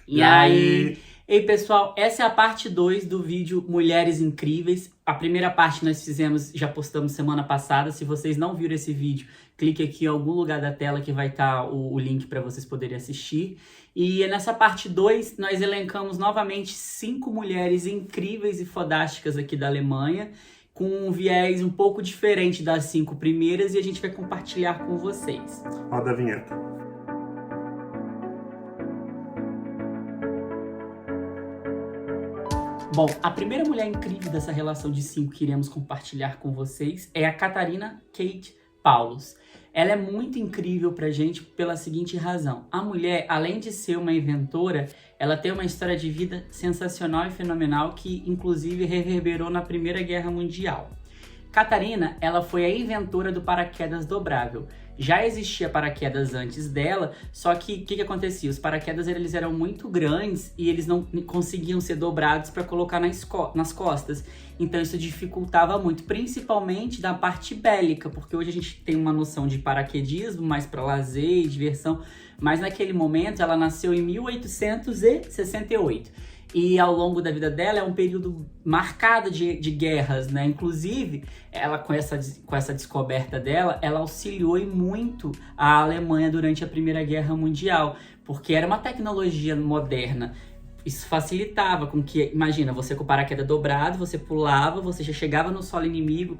E aí? Ei, pessoal, essa é a parte 2 do vídeo Mulheres Incríveis. A primeira parte nós fizemos, já postamos semana passada. Se vocês não viram esse vídeo, clique aqui em algum lugar da tela que vai estar o link para vocês poderem assistir. E nessa parte 2, nós elencamos novamente 5 mulheres incríveis e fodásticas aqui da Alemanha, com um viés um pouco diferente das 5 primeiras, e a gente vai compartilhar com vocês. Roda a vinheta. Bom, a primeira mulher incrível dessa relação de 5 que iremos compartilhar com vocês é a Katharina Kate Paulus. Ela é muito incrível pra gente pela seguinte razão. A mulher, além de ser uma inventora, ela tem uma história de vida sensacional e fenomenal que, inclusive, reverberou na Primeira Guerra Mundial. Katharina, ela foi a inventora do paraquedas dobrável. Já existia paraquedas antes dela, só que o que acontecia? Os paraquedas eles eram muito grandes e eles não conseguiam ser dobrados para colocar nas costas. Então isso dificultava muito, principalmente da parte bélica, porque hoje a gente tem uma noção de paraquedismo mais para lazer e diversão, mas naquele momento ela nasceu em 1868. E ao longo da vida dela é um período marcado de guerras, né? Inclusive, ela com essa descoberta dela, ela auxiliou muito a Alemanha durante a Primeira Guerra Mundial, porque era uma tecnologia moderna. Isso facilitava com que, imagina, você com o paraquedas dobrado, você pulava, você já chegava no solo inimigo,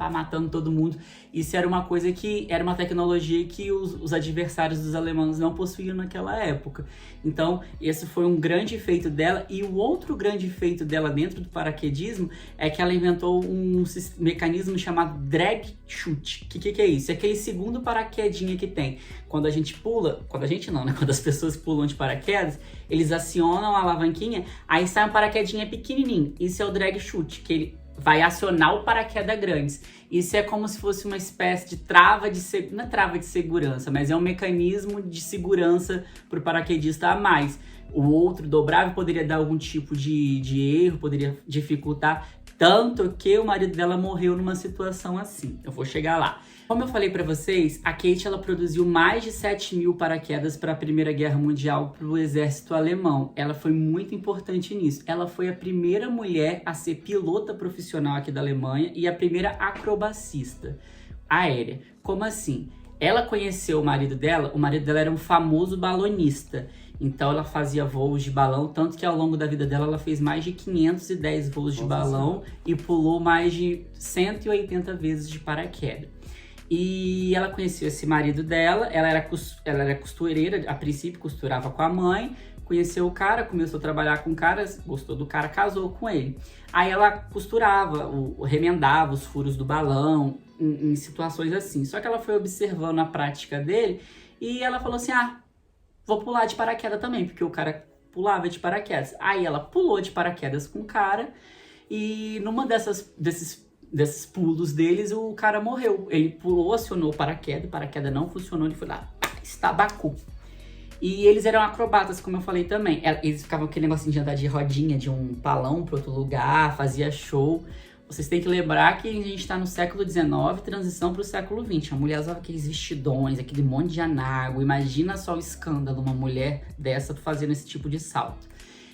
matando todo mundo. Isso era uma coisa que, era uma tecnologia que os adversários dos alemães não possuíam naquela época. Então, esse foi um grande feito dela. E o outro grande feito dela dentro do paraquedismo é que ela inventou um mecanismo chamado drag chute. O que é isso? É aquele segundo paraquedinha que tem. Quando a gente pula, quando a gente não, né? Quando as pessoas pulam de paraquedas, eles acionam a alavanquinha, aí sai um paraquedinha pequenininho. Isso é o drag chute, que ele vai acionar o paraquedas grandes. Isso é como se fosse uma espécie de trava de não é trava de segurança, mas é um mecanismo de segurança para o paraquedista a mais. O outro dobrável poderia dar algum tipo de erro, poderia dificultar, tanto que o marido dela morreu numa situação assim. Eu vou chegar lá. Como eu falei para vocês, a Kate ela produziu mais de 7.000 paraquedas para a Primeira Guerra Mundial para o exército alemão. Ela foi muito importante nisso. Ela foi a primeira mulher a ser pilota profissional aqui da Alemanha e a primeira acrobacista aérea. Como assim? Ela conheceu o marido dela era um famoso balonista. Então ela fazia voos de balão, tanto que ao longo da vida dela ela fez mais de 510 voos de balão e pulou mais de 180 vezes de paraquedas. E ela conheceu esse marido dela, ela era costureira, a princípio costurava com a mãe, conheceu o cara, começou a trabalhar com o cara, gostou do cara, casou com ele. Aí ela costurava, remendava os furos do balão, em situações assim. Só que ela foi observando a prática dele e ela falou assim, vou pular de paraquedas também, porque o cara pulava de paraquedas. Aí ela pulou de paraquedas com o cara e numa desses pulos deles, o cara morreu. Ele pulou, acionou o paraquedas não funcionou, ele foi lá, estabacou. E eles eram acrobatas, como eu falei também. Eles ficavam com aquele negocinho de andar de rodinha de um palão para outro lugar, fazia show. Vocês têm que lembrar que a gente está no século XIX, transição para o século XX. A mulher usava aqueles vestidões, aquele monte de anágua. Imagina só o escândalo, uma mulher dessa fazendo esse tipo de salto.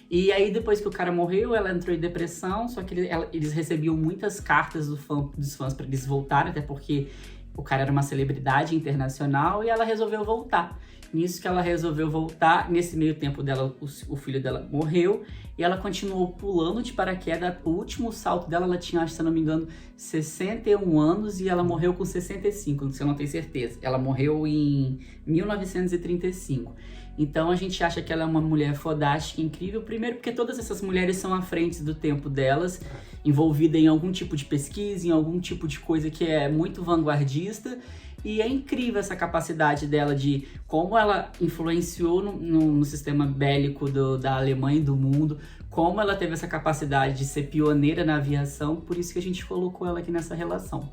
E aí, depois que o cara morreu, ela entrou em depressão, só que eles recebiam muitas cartas dos fãs para eles voltarem, até porque o cara era uma celebridade internacional e ela resolveu voltar. Nisso que ela resolveu voltar, nesse meio tempo dela, o filho dela morreu e ela continuou pulando de paraquedas. O último salto dela, ela tinha, se eu não me engano, 61 anos e ela morreu com 65, se eu não tenho certeza. Ela morreu em 1935. Então a gente acha que ela é uma mulher fodástica, incrível. Primeiro porque todas essas mulheres são à frente do tempo delas, envolvida em algum tipo de pesquisa, em algum tipo de coisa que é muito vanguardista. E é incrível essa capacidade dela de como ela influenciou no sistema bélico da Alemanha e do mundo, como ela teve essa capacidade de ser pioneira na aviação, por isso que a gente colocou ela aqui nessa relação.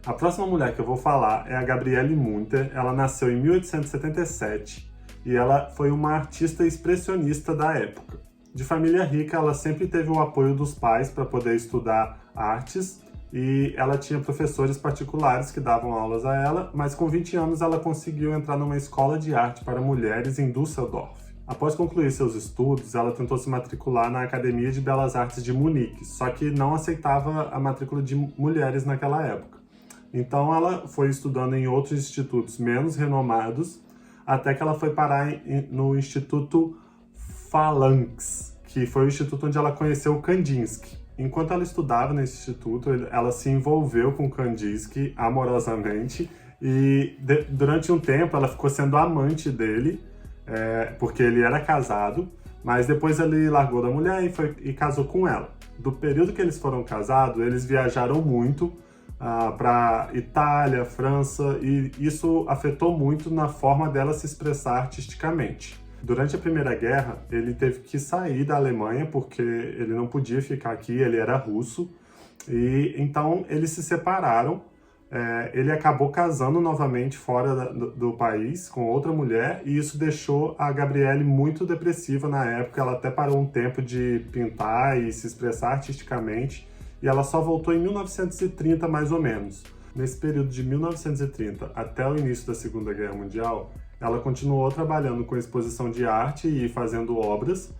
A próxima mulher que eu vou falar é a Gabriele Munter. Ela nasceu em 1877 e ela foi uma artista expressionista da época. De família rica, ela sempre teve o apoio dos pais para poder estudar artes e ela tinha professores particulares que davam aulas a ela, mas com 20 anos ela conseguiu entrar numa escola de arte para mulheres em Düsseldorf. Após concluir seus estudos, ela tentou se matricular na Academia de Belas Artes de Munique, só que não aceitava a matrícula de mulheres naquela época. Então ela foi estudando em outros institutos menos renomados, até que ela foi parar no Instituto Phalanx, que foi o instituto onde ela conheceu Kandinsky. Enquanto ela estudava nesse instituto, ela se envolveu com Kandinsky amorosamente e durante um tempo ela ficou sendo amante dele, porque ele era casado, mas depois ele largou da mulher e casou com ela. Do período que eles foram casados, eles viajaram muito para Itália, França, e isso afetou muito na forma dela se expressar artisticamente. Durante a Primeira Guerra, ele teve que sair da Alemanha porque ele não podia ficar aqui, ele era russo, e então eles se separaram. Ele acabou casando novamente fora do país com outra mulher, e isso deixou a Gabrielle muito depressiva na época. Ela até parou um tempo de pintar e se expressar artisticamente, e ela só voltou em 1930, mais ou menos. Nesse período de 1930 até o início da Segunda Guerra Mundial, ela continuou trabalhando com exposição de arte e fazendo obras,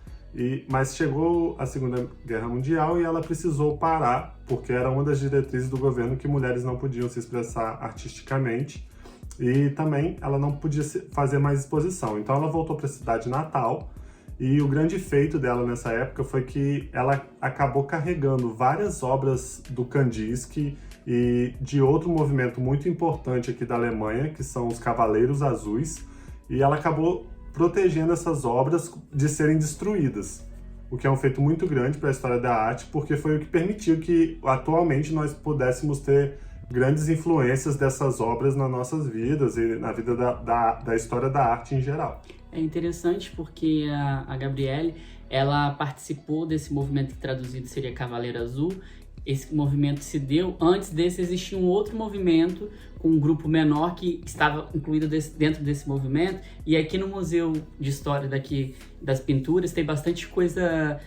mas chegou a Segunda Guerra Mundial e ela precisou parar, porque era uma das diretrizes do governo que mulheres não podiam se expressar artisticamente, e também ela não podia fazer mais exposição. Então ela voltou para a cidade natal, e o grande feito dela nessa época foi que ela acabou carregando várias obras do Kandinsky e de outro movimento muito importante aqui da Alemanha, que são os Cavaleiros Azuis, e ela acabou protegendo essas obras de serem destruídas, o que é um feito muito grande para a história da arte, porque foi o que permitiu que atualmente nós pudéssemos ter grandes influências dessas obras nas nossas vidas e na vida da história da arte em geral. É interessante porque a Gabrielle, ela participou desse movimento que traduzido seria Cavaleiro Azul. Esse movimento se deu, antes desse existia um outro movimento com um grupo menor que estava incluído dentro desse movimento, e aqui no Museu de História daqui das Pinturas tem bastante coisa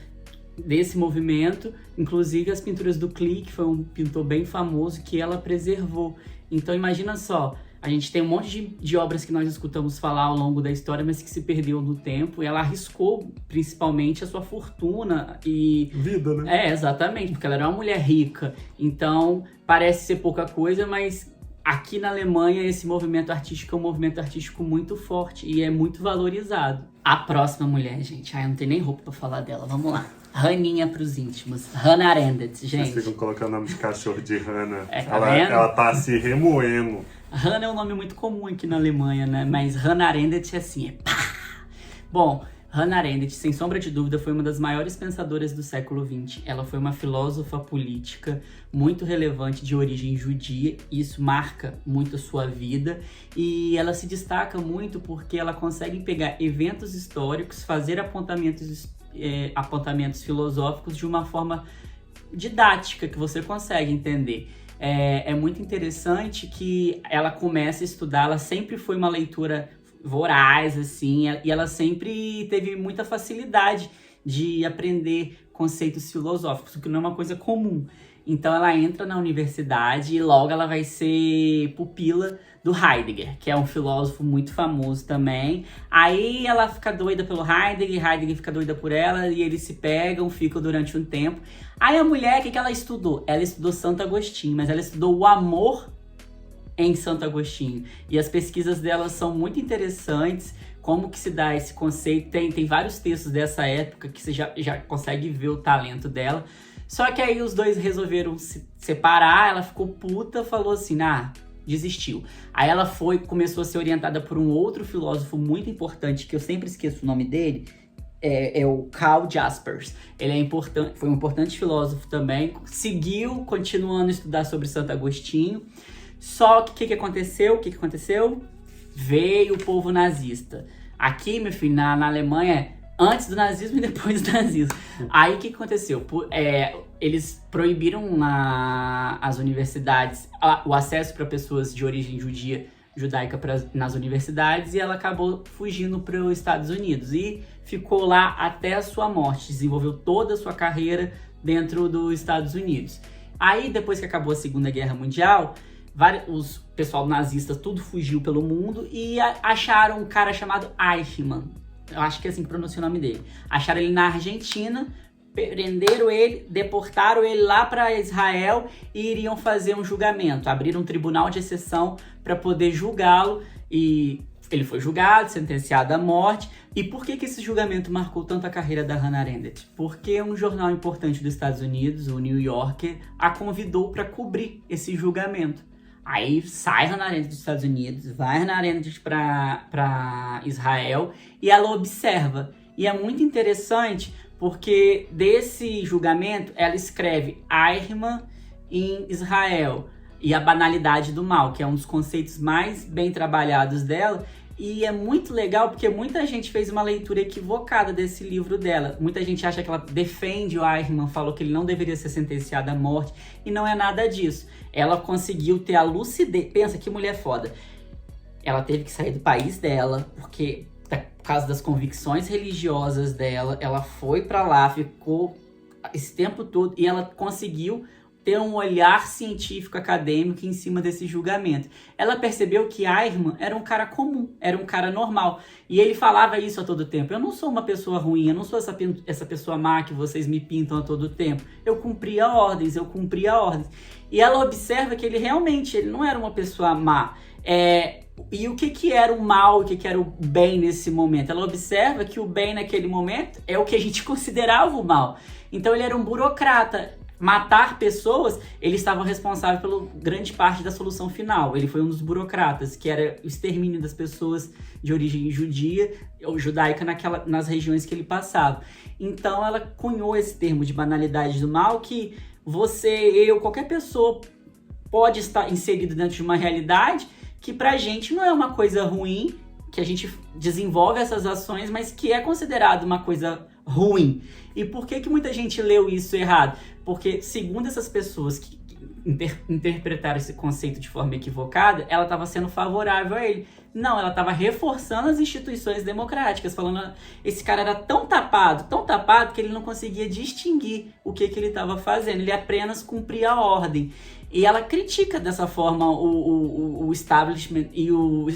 desse movimento, inclusive as pinturas do Klee, que foi um pintor bem famoso que ela preservou. Então imagina só, a gente tem um monte de obras que nós escutamos falar ao longo da história, mas que se perdeu no tempo, e ela arriscou principalmente a sua fortuna e... vida, né? Exatamente, porque ela era uma mulher rica, então parece ser pouca coisa, mas aqui na Alemanha esse movimento artístico é um movimento artístico muito forte e é muito valorizado. A próxima mulher, gente, eu não tenho nem roupa pra falar dela, vamos lá. Raninha pros íntimos, Hannah Arendt, gente. Vocês ficam colocando o nome de cachorro de Hannah. Tá ela tá se remoendo. Hannah é um nome muito comum aqui na Alemanha, né? Mas Hannah Arendt é assim, pá! Bom, Hannah Arendt, sem sombra de dúvida, foi uma das maiores pensadoras do século XX. Ela foi uma filósofa política muito relevante de origem judia. Isso marca muito a sua vida. E ela se destaca muito porque ela consegue pegar eventos históricos, fazer apontamentos filosóficos de uma forma didática que você consegue entender. É muito interessante que ela começa a estudar, ela sempre foi uma leitura voraz, assim, e ela sempre teve muita facilidade de aprender conceitos filosóficos, o que não é uma coisa comum. Então ela entra na universidade e logo ela vai ser pupila do Heidegger, que é um filósofo muito famoso também. Aí ela fica doida pelo Heidegger, Heidegger fica doida por ela, e eles se pegam, ficam durante um tempo. Aí a mulher, o que ela estudou? Ela estudou Santo Agostinho, mas ela estudou o amor em Santo Agostinho. E as pesquisas dela são muito interessantes, como que se dá esse conceito. Tem vários textos dessa época que você já consegue ver o talento dela. Só que aí os dois resolveram se separar, ela ficou puta, falou assim, desistiu. Aí ela começou a ser orientada por um outro filósofo muito importante, que eu sempre esqueço o nome dele, é o Karl Jaspers. Ele foi um importante filósofo também, seguiu continuando a estudar sobre Santo Agostinho. Só que o que aconteceu? Veio o povo nazista. Aqui, meu filho, na Alemanha, antes do nazismo e depois do nazismo. Aí o que aconteceu? Eles proibiram as universidades o acesso para pessoas de origem judaica nas universidades, e ela acabou fugindo para os Estados Unidos e ficou lá até a sua morte, desenvolveu toda a sua carreira dentro dos Estados Unidos. Aí, depois que acabou a Segunda Guerra Mundial, os pessoal nazista tudo fugiu pelo mundo e acharam um cara chamado Eichmann. eu acho que é assim que pronuncia o nome dele. Acharam ele na Argentina, prenderam ele, deportaram ele lá para Israel e iriam fazer um julgamento. Abriram um tribunal de exceção para poder julgá-lo e ele foi julgado, sentenciado à morte. E por que esse julgamento marcou tanto a carreira da Hannah Arendt? Porque um jornal importante dos Estados Unidos, o New Yorker, a convidou para cobrir esse julgamento. Aí sai Hannah Arendt dos Estados Unidos, vai Hannah Arendt para Israel e ela observa. E é muito interessante porque desse julgamento ela escreve Eichmann em Israel e a banalidade do mal, que é um dos conceitos mais bem trabalhados dela. E é muito legal porque muita gente fez uma leitura equivocada desse livro dela. Muita gente acha que ela defende o Eichmann, falou que ele não deveria ser sentenciado à morte, e não é nada disso. Ela conseguiu ter a lucidez. Pensa que mulher foda. Ela teve que sair do país dela, porque por causa das convicções religiosas dela, ela foi pra lá, ficou esse tempo todo, e ela conseguiu ter um olhar científico, acadêmico em cima desse julgamento. Ela percebeu que Eichmann era um cara comum, era um cara normal. E ele falava isso a todo tempo. Eu não sou uma pessoa ruim, eu não sou essa pessoa má que vocês me pintam a todo tempo. Eu cumpria ordens. E ela observa que ele realmente não era uma pessoa má. E o que era o mal, o que era o bem nesse momento? Ela observa que o bem naquele momento é o que a gente considerava o mal. Então ele era um burocrata. Matar pessoas, ele estava responsável pela grande parte da solução final. Ele foi um dos burocratas, que era o extermínio das pessoas de origem judia ou judaica nas regiões que ele passava. Então ela cunhou esse termo de banalidade do mal, que você, eu, qualquer pessoa pode estar inserido dentro de uma realidade que pra gente não é uma coisa ruim, que a gente desenvolve essas ações, mas que é considerado uma coisa ruim. E por que muita gente leu isso errado? Porque, segundo essas pessoas que interpretaram esse conceito de forma equivocada, ela estava sendo favorável a ele. Não, ela estava reforçando as instituições democráticas, falando esse cara era tão tapado, que ele não conseguia distinguir o que ele estava fazendo. Ele apenas cumpria a ordem. E ela critica dessa forma o establishment e o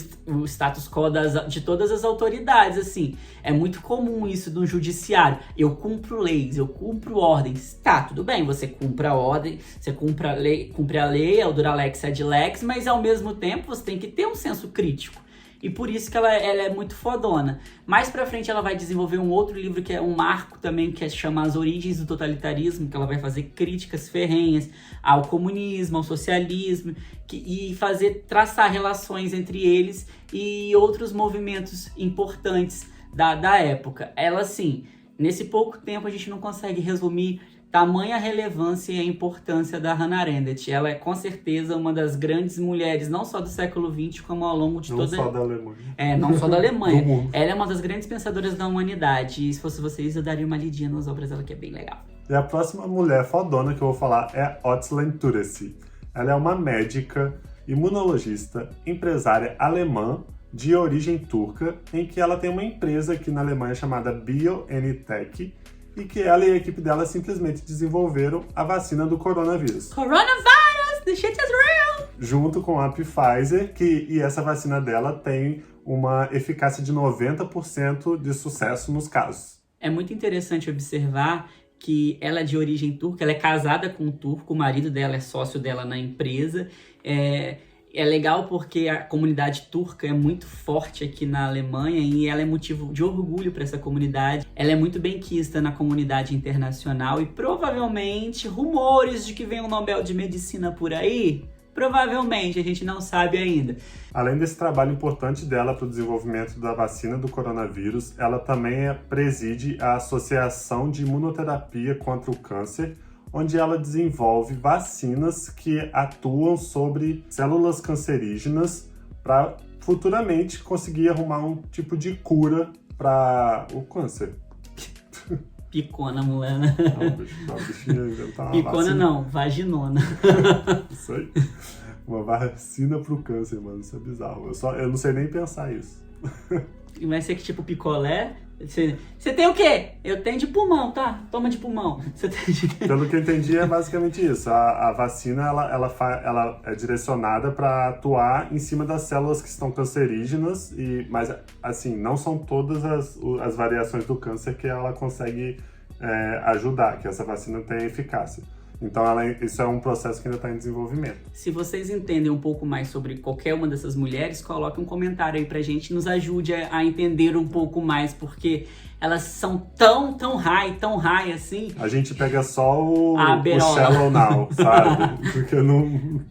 status quo de todas as autoridades. Assim, é muito comum isso no judiciário. Eu cumpro leis, eu cumpro ordens. Tá, tudo bem, você cumpre a ordem, você cumpre a lei, é o dura lex ad lex, mas ao mesmo tempo você tem que ter um senso crítico. E por isso que ela é muito fodona. Mais pra frente ela vai desenvolver um outro livro que é um marco também, que chama As Origens do Totalitarismo, que ela vai fazer críticas ferrenhas ao comunismo, ao socialismo, e traçar relações entre eles e outros movimentos importantes da época. Ela, assim, nesse pouco tempo a gente não consegue resumir tamanha relevância e a importância da Hannah Arendt. Ela é, com certeza, uma das grandes mulheres, não só do século XX, como ao longo de toda... Não só da Alemanha. Não só da Alemanha. Ela é uma das grandes pensadoras da humanidade. E se fosse vocês, eu daria uma lidinha nas obras dela, que é bem legal. E a próxima mulher fodona que eu vou falar é Özlem Türeci. Ela é uma médica, imunologista, empresária alemã, de origem turca, em que ela tem uma empresa aqui na Alemanha chamada BioNTech, e que ela e a equipe dela simplesmente desenvolveram a vacina do coronavírus. Coronavirus! The shit is real! Junto com a Pfizer, e essa vacina dela tem uma eficácia de 90% de sucesso nos casos. É muito interessante observar que ela é de origem turca, ela é casada com um turco, o marido dela é sócio dela na empresa. É legal porque a comunidade turca é muito forte aqui na Alemanha e ela é motivo de orgulho para essa comunidade. Ela é muito benquista na comunidade internacional e provavelmente rumores de que vem um Nobel de Medicina por aí, provavelmente, a gente não sabe ainda. Além desse trabalho importante dela para o desenvolvimento da vacina do coronavírus, ela também preside a Associação de Imunoterapia contra o Câncer, onde ela desenvolve vacinas que atuam sobre células cancerígenas para futuramente conseguir arrumar um tipo de cura para o câncer. Picona, mulana. Não, bichinha inventar uma Picona vacina. não, vaginona. Isso aí. Uma vacina pro câncer, mano. Isso é bizarro. Eu não sei nem pensar isso. Vai ser que tipo picolé, Você tem o quê? Eu tenho de pulmão, tá? Toma de pulmão. Você tem de... Pelo que eu entendi, é basicamente isso. A vacina, ela é direcionada para atuar em cima das células que estão cancerígenas, mas, assim, não são todas as variações do câncer que ela consegue ajudar, que essa vacina tem eficácia. Então, isso é um processo que ainda está em desenvolvimento. Se vocês entendem um pouco mais sobre qualquer uma dessas mulheres, coloque um comentário aí pra gente, nos ajude a entender um pouco mais, porque elas são tão high assim. A gente pega só o berola. shallow now, sabe? Porque não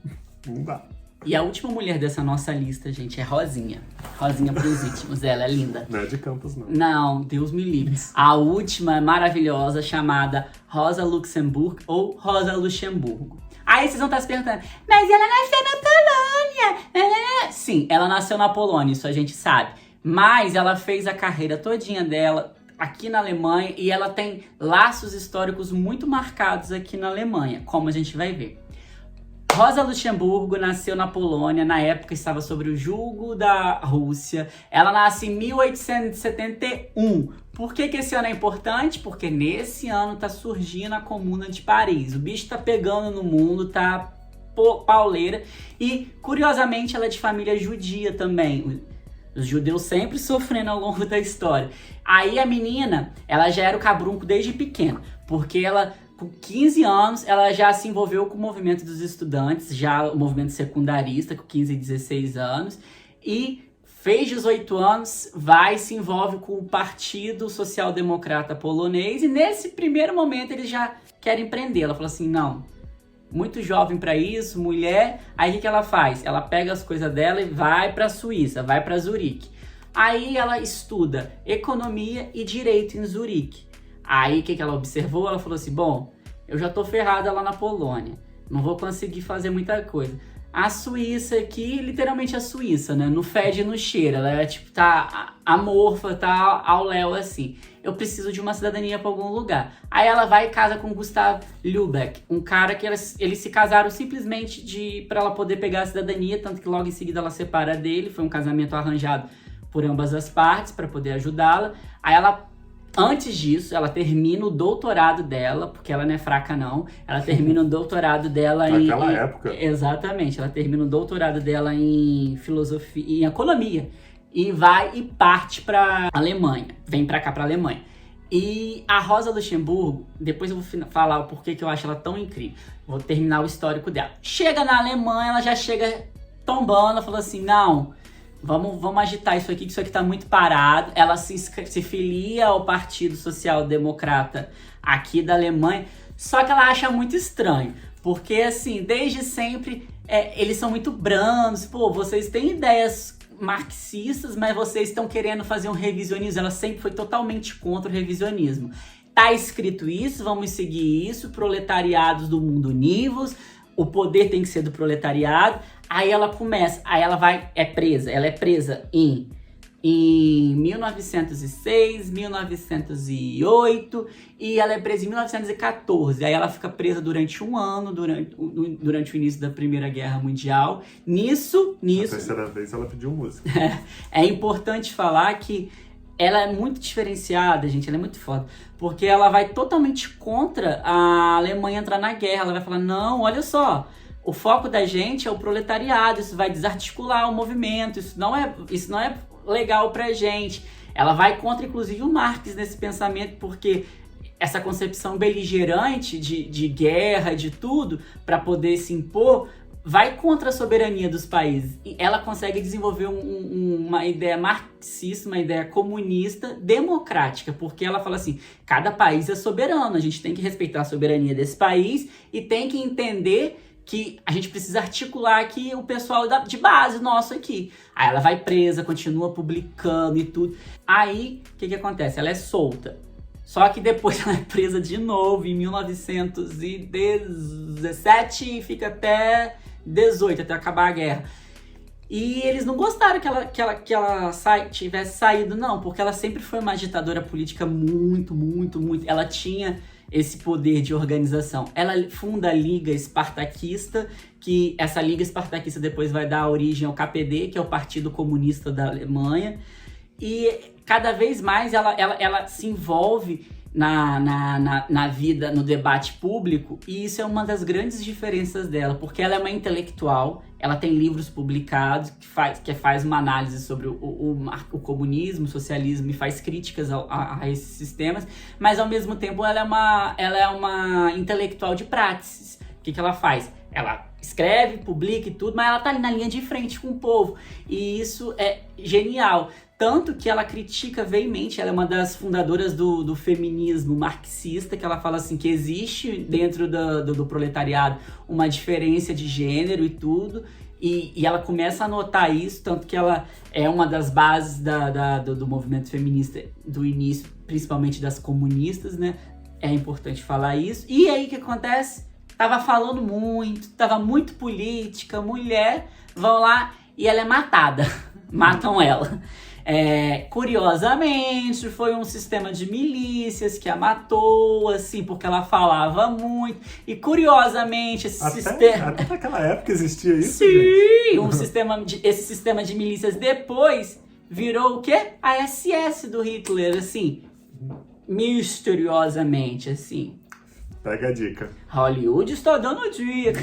dá. E a última mulher dessa nossa lista, gente, é Rosinha. Rosinha pros íntimos, ela é linda. Não é de Campos, não. Não, Deus me livre. A última é maravilhosa, chamada Rosa Luxemburgo ou Rosa Luxemburgo. Aí vocês vão estar se perguntando, mas ela nasceu na Polônia. Sim, ela nasceu na Polônia, isso a gente sabe. Mas ela fez a carreira todinha dela aqui na Alemanha e ela tem laços históricos muito marcados aqui na Alemanha, como a gente vai ver. Rosa Luxemburgo nasceu na Polônia, na época estava sob o jugo da Rússia. Ela nasce em 1871. Por que esse ano é importante? Porque nesse ano está surgindo a Comuna de Paris. O bicho está pegando no mundo, tá pauleira. E, curiosamente, ela é de família judia também. Os judeus sempre sofrendo ao longo da história. Aí a menina, ela já era o cabrunco desde pequena, porque ela... Com 15 anos, ela já se envolveu com o movimento dos estudantes, já o movimento secundarista, com 15 e 16 anos. E fez 18 anos, se envolve com o Partido Social Democrata Polonês. E nesse primeiro momento, eles já querem prender. Ela fala assim, não, muito jovem para isso, mulher. Aí o que ela faz? Ela pega as coisas dela e vai para a Suíça, vai para Zurique. Aí ela estuda economia e direito em Zurique. Aí, o que ela observou? Ela falou assim, bom, eu já tô ferrada lá na Polônia, não vou conseguir fazer muita coisa. A Suíça aqui, literalmente a Suíça, né? Não fede e não cheira, ela é tipo, tá amorfa, tá ao léu assim. Eu preciso de uma cidadania pra algum lugar. Aí ela vai e casa com Gustav Lübeck, um cara que eles se casaram simplesmente pra ela poder pegar a cidadania, tanto que logo em seguida ela separa dele, foi um casamento arranjado por ambas as partes pra poder ajudá-la. Aí ela... Antes disso, ela termina o doutorado dela, porque ela não é fraca não, ela termina o doutorado dela Naquela época. Exatamente, ela termina o doutorado dela em filosofia, em economia, e vai e parte pra Alemanha, vem pra cá pra Alemanha. E a Rosa Luxemburgo, depois eu vou falar o porquê que eu acho ela tão incrível, vou terminar o histórico dela. Chega na Alemanha, ela já chega tombando, falou assim, não... Vamos agitar isso aqui, que isso aqui tá muito parado. Ela se filia ao Partido Social Democrata aqui da Alemanha, só que ela acha muito estranho, porque assim, desde sempre eles são muito brandos, pô, vocês têm ideias marxistas, mas vocês estão querendo fazer um revisionismo. Ela sempre foi totalmente contra o revisionismo. Tá escrito isso, vamos seguir isso, proletariados do mundo univos, o poder tem que ser do proletariado. Aí ela começa, é presa em 1906, 1908 e ela é presa em 1914. Aí ela fica presa durante um ano, durante o início da Primeira Guerra Mundial. Nisso... A terceira vez ela pediu música. É importante falar que ela é muito diferenciada, gente, ela é muito foda, porque ela vai totalmente contra a Alemanha entrar na guerra. Ela vai falar, não, olha só... O foco da gente é o proletariado, isso vai desarticular o movimento, isso não é legal pra gente. Ela vai contra, inclusive, o Marx nesse pensamento, porque essa concepção beligerante de guerra, de tudo, para poder se impor, vai contra a soberania dos países. E ela consegue desenvolver uma ideia marxista, uma ideia comunista, democrática, porque ela fala assim, cada país é soberano, a gente tem que respeitar a soberania desse país e tem que entender... que a gente precisa articular aqui o pessoal de base nosso aqui. Aí ela vai presa, continua publicando e tudo. Aí, o que acontece? Ela é solta. Só que depois ela é presa de novo em 1917 e fica até 18, até acabar a guerra. E eles não gostaram que ela tivesse saído, não, porque ela sempre foi uma agitadora política muito. Ela tinha esse poder de organização. Ela funda a Liga Espartaquista, que essa Liga Espartaquista depois vai dar origem ao KPD, que é o Partido Comunista da Alemanha. E cada vez mais ela se envolve na vida, no debate público, e isso é uma das grandes diferenças dela, porque ela é uma intelectual, ela tem livros publicados que faz uma análise sobre o comunismo, o socialismo, e faz críticas a esses sistemas, mas ao mesmo tempo ela é uma intelectual de praxis. O que ela faz? Ela escreve, publica e tudo, mas ela tá ali na linha de frente com o povo, e isso é genial. Tanto que ela critica veemente, ela é uma das fundadoras do feminismo marxista, que ela fala assim, que existe dentro do proletariado uma diferença de gênero e tudo, e ela começa a notar isso, tanto que ela é uma das bases do movimento feminista do início, principalmente das comunistas, né? É importante falar isso. E aí o que acontece? Tava falando muito, tava muito política, mulher, vão lá e ela é matada, matam ela. Curiosamente, foi um sistema de milícias que a matou, assim, porque ela falava muito. E curiosamente, Até naquela época existia isso? Sim! Esse sistema de milícias depois virou o quê? A SS do Hitler, assim, misteriosamente, assim. Pega a dica. Hollywood está dando dica.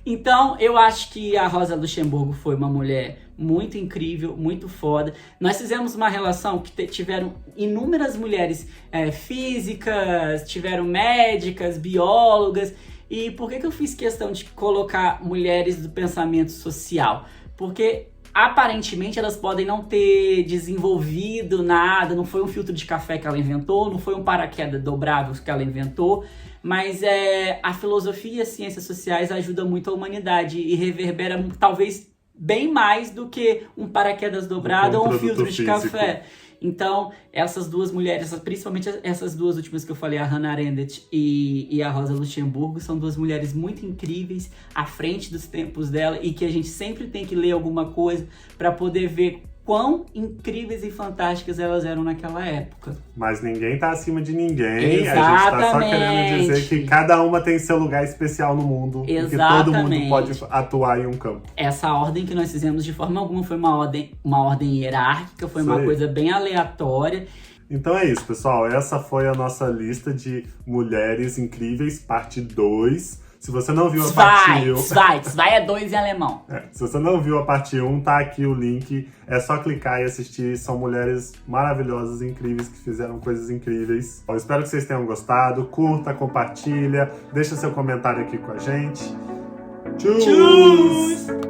Então, eu acho que a Rosa Luxemburgo foi uma mulher muito incrível, muito foda. Nós fizemos uma relação que tiveram inúmeras mulheres físicas, tiveram médicas, biólogas. E por que eu fiz questão de colocar mulheres do pensamento social? Porque aparentemente elas podem não ter desenvolvido nada, não foi um filtro de café que ela inventou, não foi um paraquedas dobrável que ela inventou, mas a filosofia e as ciências sociais ajudam muito a humanidade e reverbera talvez bem mais do que um paraquedas dobrado ou um filtro de café. Então, essas duas mulheres, principalmente essas duas últimas que eu falei, a Hannah Arendt e a Rosa Luxemburgo, são duas mulheres muito incríveis, à frente dos tempos dela, e que a gente sempre tem que ler alguma coisa para poder ver quão incríveis e fantásticas elas eram naquela época. Mas ninguém tá acima de ninguém. Exatamente. A gente tá só querendo dizer que cada uma tem seu lugar especial no mundo. Exatamente. E que todo mundo pode atuar em um campo. Essa ordem que nós fizemos de forma alguma foi uma ordem hierárquica, foi uma coisa bem aleatória. Então é isso, pessoal. Essa foi a nossa lista de mulheres incríveis, parte 2. Se você não viu a parte 1... Zwei é 2 em alemão. Se você não viu a parte 1, tá aqui o link. É só clicar e assistir. São mulheres maravilhosas, incríveis, que fizeram coisas incríveis. Eu espero que vocês tenham gostado. Curta, compartilha. Deixa seu comentário aqui com a gente. Tchau!